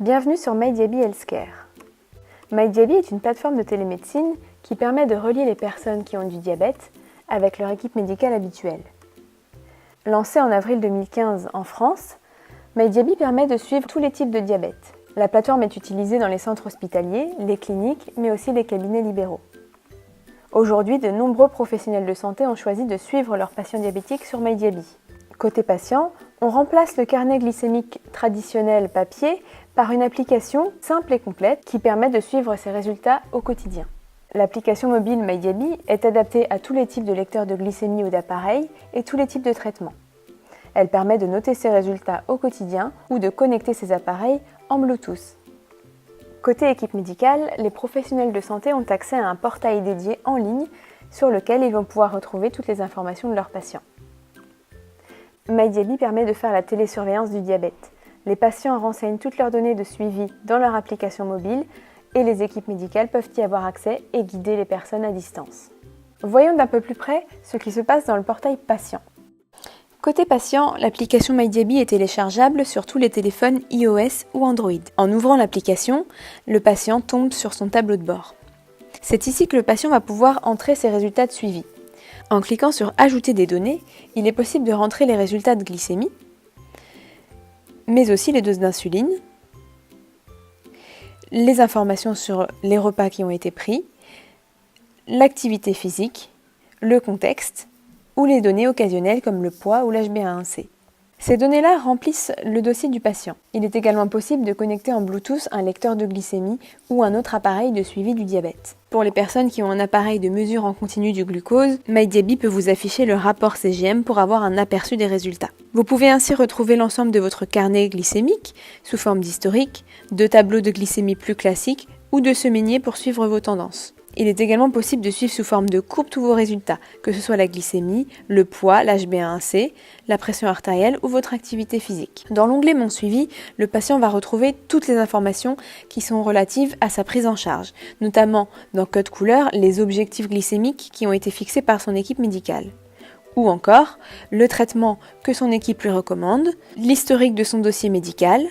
Bienvenue sur MyDiaby Healthcare. MyDiaby est une plateforme de télémédecine qui permet de relier les personnes qui ont du diabète avec leur équipe médicale habituelle. Lancée en avril 2015 en France, MyDiaby permet de suivre tous les types de diabète. La plateforme est utilisée dans les centres hospitaliers, les cliniques, mais aussi les cabinets libéraux. Aujourd'hui, de nombreux professionnels de santé ont choisi de suivre leurs patients diabétiques sur MyDiaby. Côté patient, on remplace le carnet glycémique traditionnel papier par une application simple et complète qui permet de suivre ses résultats au quotidien. L'application mobile MyDiaby est adaptée à tous les types de lecteurs de glycémie ou d'appareils et tous les types de traitements. Elle permet de noter ses résultats au quotidien ou de connecter ses appareils en Bluetooth. Côté équipe médicale, les professionnels de santé ont accès à un portail dédié en ligne sur lequel ils vont pouvoir retrouver toutes les informations de leurs patients. MyDiaby permet de faire la télésurveillance du diabète. Les patients renseignent toutes leurs données de suivi dans leur application mobile et les équipes médicales peuvent y avoir accès et guider les personnes à distance. Voyons d'un peu plus près ce qui se passe dans le portail patient. Côté patient, l'application MyDiaby est téléchargeable sur tous les téléphones iOS ou Android. En ouvrant l'application, le patient tombe sur son tableau de bord. C'est ici que le patient va pouvoir entrer ses résultats de suivi. En cliquant sur « Ajouter des données », il est possible de rentrer les résultats de glycémie, mais aussi les doses d'insuline, les informations sur les repas qui ont été pris, l'activité physique, le contexte ou les données occasionnelles comme le poids ou l'HbA1c. Ces données-là remplissent le dossier du patient. Il est également possible de connecter en Bluetooth un lecteur de glycémie ou un autre appareil de suivi du diabète. Pour les personnes qui ont un appareil de mesure en continu du glucose, MyDiaby peut vous afficher le rapport CGM pour avoir un aperçu des résultats. Vous pouvez ainsi retrouver l'ensemble de votre carnet glycémique sous forme d'historique, de tableaux de glycémie plus classiques ou de semainiers pour suivre vos tendances. Il est également possible de suivre sous forme de courbe tous vos résultats, que ce soit la glycémie, le poids, l'HbA1c, la pression artérielle ou votre activité physique. Dans l'onglet Mon suivi, le patient va retrouver toutes les informations qui sont relatives à sa prise en charge, notamment dans code couleur les objectifs glycémiques qui ont été fixés par son équipe médicale. Ou encore le traitement que son équipe lui recommande, l'historique de son dossier médical,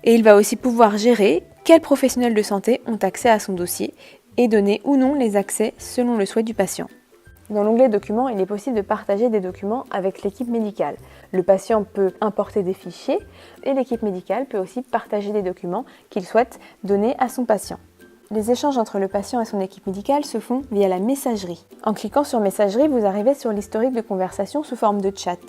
et il va aussi pouvoir gérer quels professionnels de santé ont accès à son dossier et donner ou non les accès selon le souhait du patient. Dans l'onglet Documents, il est possible de partager des documents avec l'équipe médicale. Le patient peut importer des fichiers et l'équipe médicale peut aussi partager des documents qu'il souhaite donner à son patient. Les échanges entre le patient et son équipe médicale se font via la messagerie. En cliquant sur Messagerie, vous arrivez sur l'historique de conversation sous forme de chat.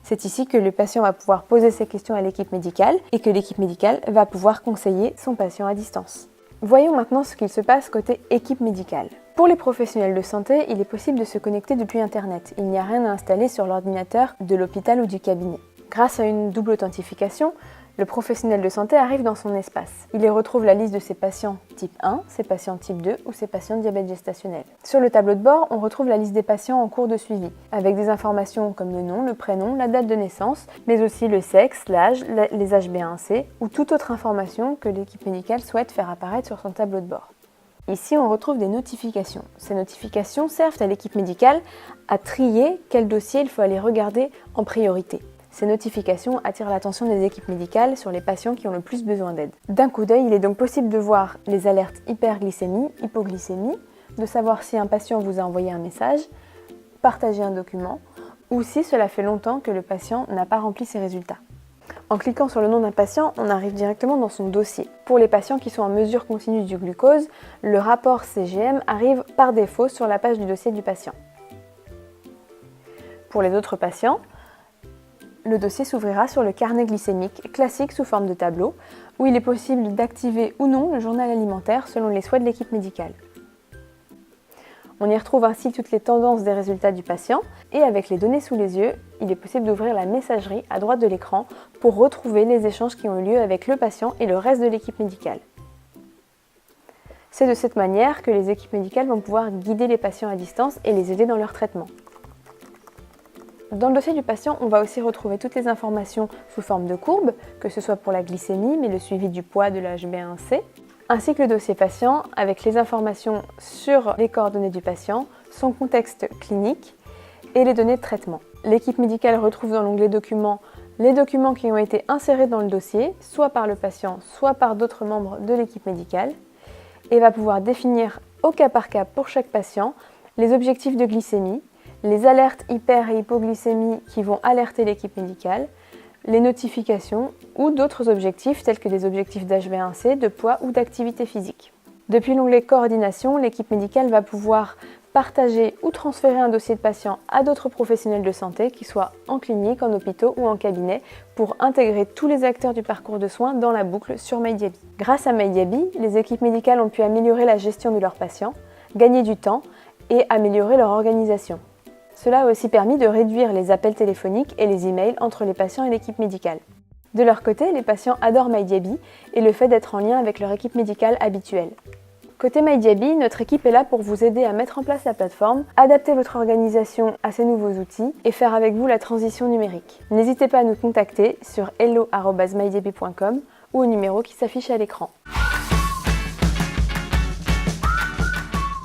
C'est ici que le patient va pouvoir poser ses questions à l'équipe médicale et que l'équipe médicale va pouvoir conseiller son patient à distance. Voyons maintenant ce qu'il se passe côté équipe médicale. Pour les professionnels de santé, il est possible de se connecter depuis Internet. Il n'y a rien à installer sur l'ordinateur de l'hôpital ou du cabinet. Grâce à une double authentification, le professionnel de santé arrive dans son espace. Il y retrouve la liste de ses patients type 1, ses patients type 2 ou ses patients de diabète gestationnel. Sur le tableau de bord, on retrouve la liste des patients en cours de suivi, avec des informations comme le nom, le prénom, la date de naissance, mais aussi le sexe, l'âge, les HbA1c ou toute autre information que l'équipe médicale souhaite faire apparaître sur son tableau de bord. Ici, on retrouve des notifications. Ces notifications servent à l'équipe médicale à trier quel dossier il faut aller regarder en priorité. Ces notifications attirent l'attention des équipes médicales sur les patients qui ont le plus besoin d'aide. D'un coup d'œil, il est donc possible de voir les alertes hyperglycémie, hypoglycémie, de savoir si un patient vous a envoyé un message, partager un document, ou si cela fait longtemps que le patient n'a pas rempli ses résultats. En cliquant sur le nom d'un patient, on arrive directement dans son dossier. Pour les patients qui sont en mesure continue du glucose, le rapport CGM arrive par défaut sur la page du dossier du patient. Pour les autres patients, le dossier s'ouvrira sur le carnet glycémique classique sous forme de tableau, où il est possible d'activer ou non le journal alimentaire selon les souhaits de l'équipe médicale. On y retrouve ainsi toutes les tendances des résultats du patient et avec les données sous les yeux, il est possible d'ouvrir la messagerie à droite de l'écran pour retrouver les échanges qui ont eu lieu avec le patient et le reste de l'équipe médicale. C'est de cette manière que les équipes médicales vont pouvoir guider les patients à distance et les aider dans leur traitement. Dans le dossier du patient, on va aussi retrouver toutes les informations sous forme de courbe, que ce soit pour la glycémie, mais le suivi du poids de la HbA1c, ainsi que le dossier patient avec les informations sur les coordonnées du patient, son contexte clinique et les données de traitement. L'équipe médicale retrouve dans l'onglet Documents les documents qui ont été insérés dans le dossier, soit par le patient, soit par d'autres membres de l'équipe médicale, et va pouvoir définir au cas par cas pour chaque patient les objectifs de glycémie, les alertes hyper- et hypoglycémie qui vont alerter l'équipe médicale, les notifications ou d'autres objectifs tels que des objectifs d'HbA1c, de poids ou d'activité physique. Depuis l'onglet Coordination, l'équipe médicale va pouvoir partager ou transférer un dossier de patient à d'autres professionnels de santé, qu'ils soient en clinique, en hôpitaux ou en cabinet, pour intégrer tous les acteurs du parcours de soins dans la boucle sur MyDiaby. Grâce à MyDiaby, les équipes médicales ont pu améliorer la gestion de leurs patients, gagner du temps et améliorer leur organisation. Cela a aussi permis de réduire les appels téléphoniques et les emails entre les patients et l'équipe médicale. De leur côté, les patients adorent MyDiaby et le fait d'être en lien avec leur équipe médicale habituelle. Côté MyDiaby, notre équipe est là pour vous aider à mettre en place la plateforme, adapter votre organisation à ces nouveaux outils et faire avec vous la transition numérique. N'hésitez pas à nous contacter sur hello@mydiaby.com ou au numéro qui s'affiche à l'écran.